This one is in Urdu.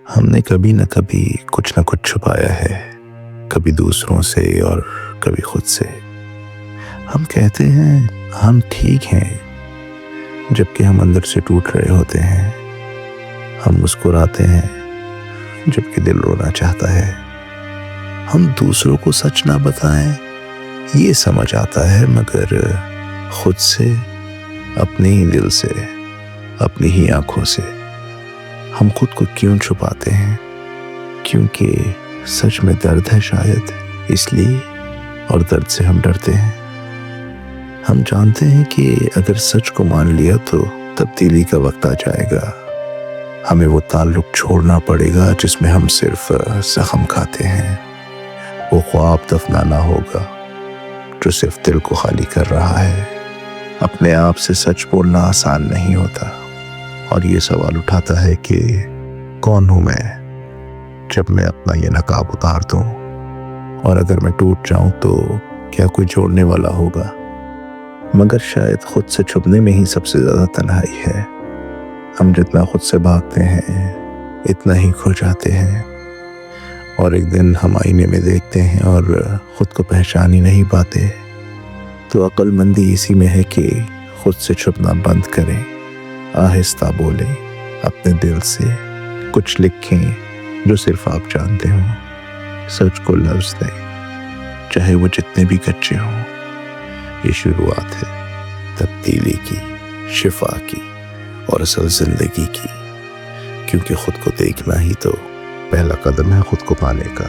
ہم نے کبھی نہ کچھ چھپایا ہے، کبھی دوسروں سے اور کبھی خود سے۔ ہم کہتے ہیں ہم ٹھیک ہیں، جبکہ ہم اندر سے ٹوٹ رہے ہوتے ہیں۔ ہم مسکراتے ہیں جبکہ دل رونا چاہتا ہے۔ ہم دوسروں کو سچ نہ بتائیں یہ سمجھ آتا ہے، مگر خود سے، اپنے ہی دل سے، اپنی ہی آنکھوں سے ہم خود کو کیوں چھپاتے ہیں؟ کیونکہ سچ میں درد ہے شاید، اس لیے، اور درد سے ہم ڈرتے ہیں۔ ہم جانتے ہیں کہ اگر سچ کو مان لیا تو تبدیلی کا وقت آ جائے گا۔ ہمیں وہ تعلق چھوڑنا پڑے گا جس میں ہم صرف زخم کھاتے ہیں۔ وہ خواب دفنانا ہوگا جو صرف دل کو خالی کر رہا ہے۔ اپنے آپ سے سچ بولنا آسان نہیں ہوتا، اور یہ سوال اٹھاتا ہے کہ کون ہوں میں جب میں اپنا یہ نقاب اتار دوں، اور اگر میں ٹوٹ جاؤں تو کیا کوئی جوڑنے والا ہوگا؟ مگر شاید خود سے چھپنے میں ہی سب سے زیادہ تنہائی ہے۔ ہم جتنا خود سے بھاگتے ہیں اتنا ہی کھو جاتے ہیں، اور ایک دن ہم آئینے میں دیکھتے ہیں اور خود کو پہچان ہی نہیں پاتے۔ تو عقل مندی اسی میں ہے کہ خود سے چھپنا بند کریں، آہستہ بولیں، اپنے دل سے کچھ لکھیں جو صرف آپ جانتے ہوں۔ سچ کو لفظ دیں، چاہے وہ جتنے بھی کچے ہوں۔ یہ شروعات ہے تبدیلی کی، شفا کی، اور اصل زندگی کی، کیونکہ خود کو دیکھنا ہی تو پہلا قدم ہے خود کو پانے کا۔